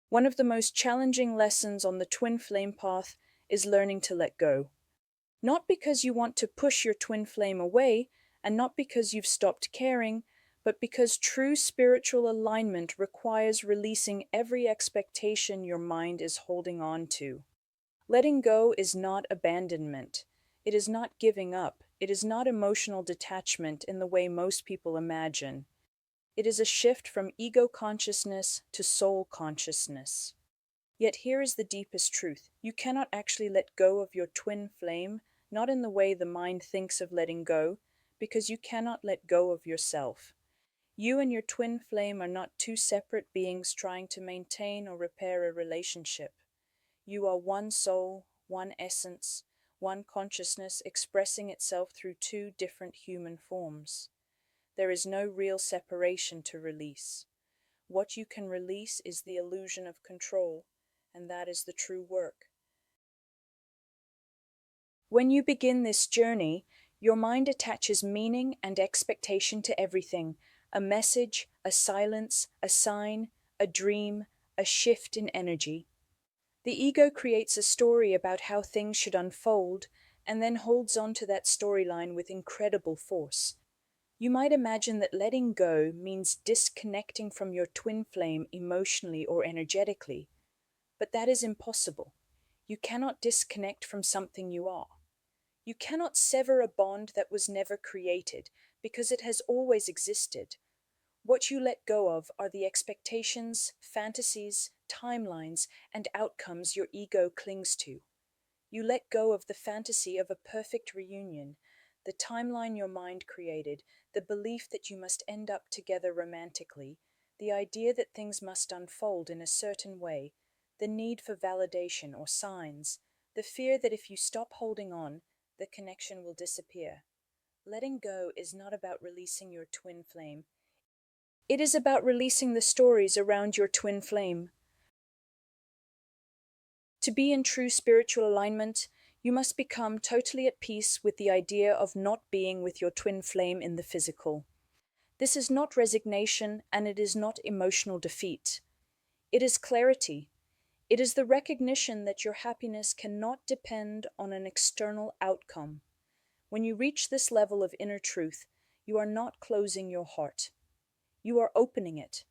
One of the most challenging lessons on the twin flame path is learning to let go. Not because you want to push your twin flame away, and not because you've stopped caring, but because true spiritual alignment requires releasing every expectation your mind is holding on to. Letting go is not abandonment. It is not giving up. It is not emotional detachment in the way most people imagine. It is a shift from ego consciousness to soul consciousness. Yet here is the deepest truth. You cannot actually let go of your twin flame, not in the way the mind thinks of letting go, because you cannot let go of yourself. You and your twin flame are not two separate beings trying to maintain or repair a relationship. You are one soul, one essence, one consciousness expressing itself through two different human forms. There is no real separation to release. What you can release is the illusion of control, and that is the true work. When you begin this journey, your mind attaches meaning and expectation to everything: a message, a silence, a sign, a dream, a shift in energy. The ego creates a story about how things should unfold and then holds on to that storyline with incredible force. You might imagine that letting go means disconnecting from your twin flame emotionally or energetically, but that is impossible. You cannot disconnect from something you are. You cannot sever a bond that was never created because it has always existed. What you let go of are the expectations, fantasies, timelines, and outcomes your ego clings to. You let go of the fantasy of a perfect reunion, the timeline your mind created, the belief that you must end up together romantically, the idea that things must unfold in a certain way, the need for validation or signs, the fear that if you stop holding on, the connection will disappear. Letting go is not about releasing your twin flame. It is about releasing the stories around your twin flame. To be in true spiritual alignment, you must become totally at peace with the idea of not being with your twin flame in the physical. This is not resignation and it is not emotional defeat. It is clarity. It is the recognition that your happiness cannot depend on an external outcome. When you reach this level of inner truth, you are not closing your heart. You are opening it.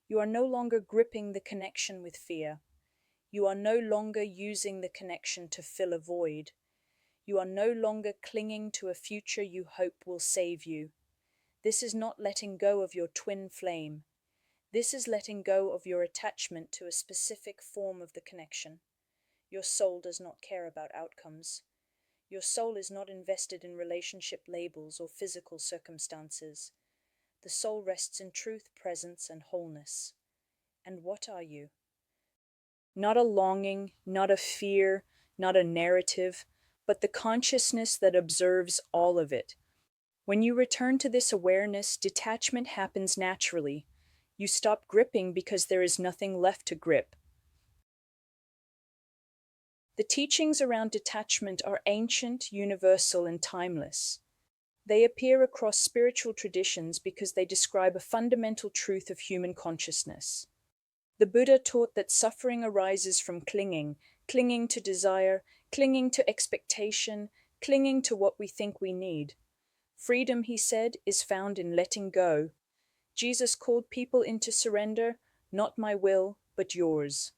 You are no longer gripping the connection with fear. You are no longer using the connection to fill a void. You are no longer clinging to a future you hope will save you. This is not letting go of your twin flame. This is letting go of your attachment to a specific form of the connection. Your soul does not care about outcomes. Your soul is not invested in relationship labels or physical circumstances. The soul rests in truth, presence, and wholeness. And what are you? Not a longing, not a fear, not a narrative, but the consciousness that observes all of it. When you return to this awareness, detachment happens naturally. You stop gripping because there is nothing left to grip. The teachings around detachment are ancient, universal, and timeless. They appear across spiritual traditions because they describe a fundamental truth of human consciousness. The Buddha taught that suffering arises from clinging, clinging to desire, clinging to expectation, clinging to what we think we need. Freedom, he said, is found in letting go. Jesus called people into surrender, not my will, but yours.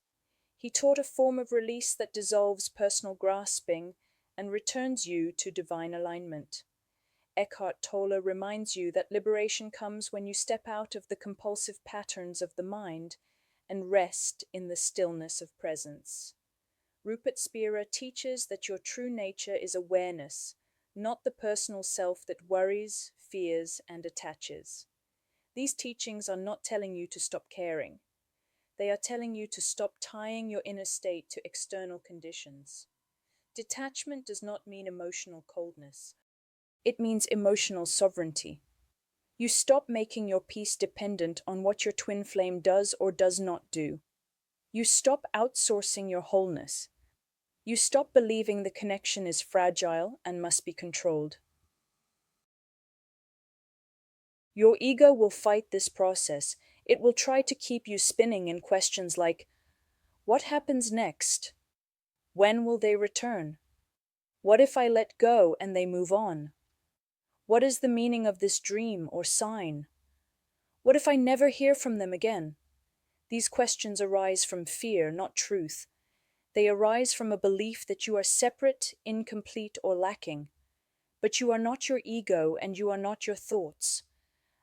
He taught a form of release that dissolves personal grasping and returns you to divine alignment. Eckhart Tolle reminds you that liberation comes when you step out of the compulsive patterns of the mind and rest in the stillness of presence. Rupert Spira teaches that your true nature is awareness, not the personal self that worries, fears, and attaches. These teachings are not telling you to stop caring. They are telling you to stop tying your inner state to external conditions. Detachment does not mean emotional coldness. It means emotional sovereignty. You stop making your peace dependent on what your twin flame does or does not do. You stop outsourcing your wholeness. You stop believing the connection is fragile and must be controlled. Your ego will fight this process. It will try to keep you spinning in questions like, What happens next? When will they return? What if I let go and they move on? What is the meaning of this dream or sign? What if I never hear from them again? These questions arise from fear, not truth. They arise from a belief that you are separate, incomplete, or lacking. But you are not your ego and you are not your thoughts.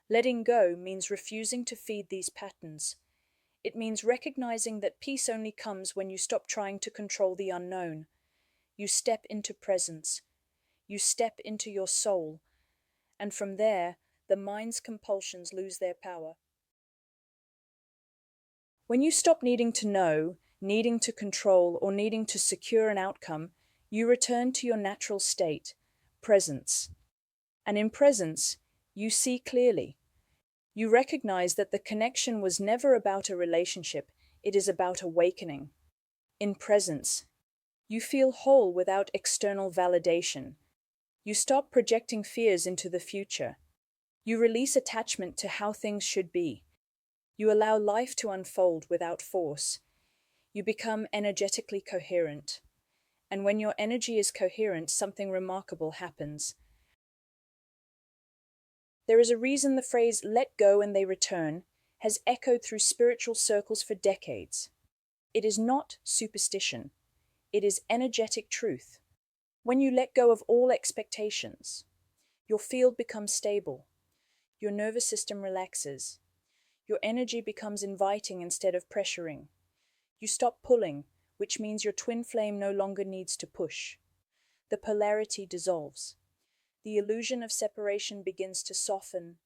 Letting go means refusing to feed these patterns. It means recognizing that peace only comes when you stop trying to control the unknown. You step into presence. You step into your soul. And from there, the mind's compulsions lose their power. When you stop needing to know, needing to control, or needing to secure an outcome, you return to your natural state, presence. And in presence, you see clearly. You recognize that the connection was never about a relationship, it is about awakening. In presence, you feel whole without external validation. You stop projecting fears into the future. You release attachment to how things should be. You allow life to unfold without force. You become energetically coherent. And when your energy is coherent, something remarkable happens. There is a reason the phrase, "let go and they return," has echoed through spiritual circles for decades. It is not superstition. It is energetic truth. When you let go of all expectations, your field becomes stable. Your nervous system relaxes. Your energy becomes inviting instead of pressuring. You stop pulling, which means your twin flame no longer needs to push. The polarity dissolves. The illusion of separation begins to soften.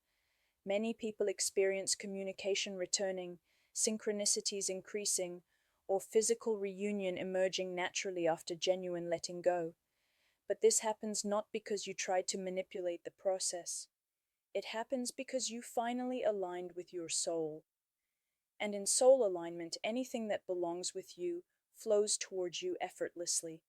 Many people experience communication returning, synchronicities increasing, or physical reunion emerging naturally after genuine letting go. But this happens not because you tried to manipulate the process. It happens because you finally aligned with your soul. And in soul alignment, anything that belongs with you flows towards you effortlessly.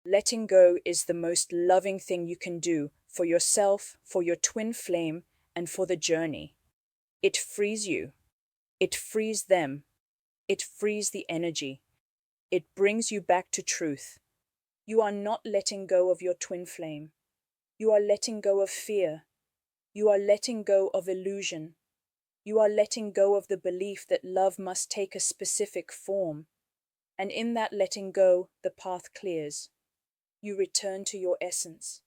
Letting go is the most loving thing you can do for yourself, for your twin flame, and for the journey. It frees you. It frees them. It frees the energy. It brings you back to truth. You are not letting go of your twin flame. You are letting go of fear. You are letting go of illusion. You are letting go of the belief that love must take a specific form. And in that letting go, the path clears. You return to your essence.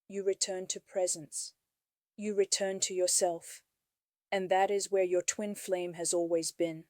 You return to presence. You return to yourself. And that is where your twin flame has always been.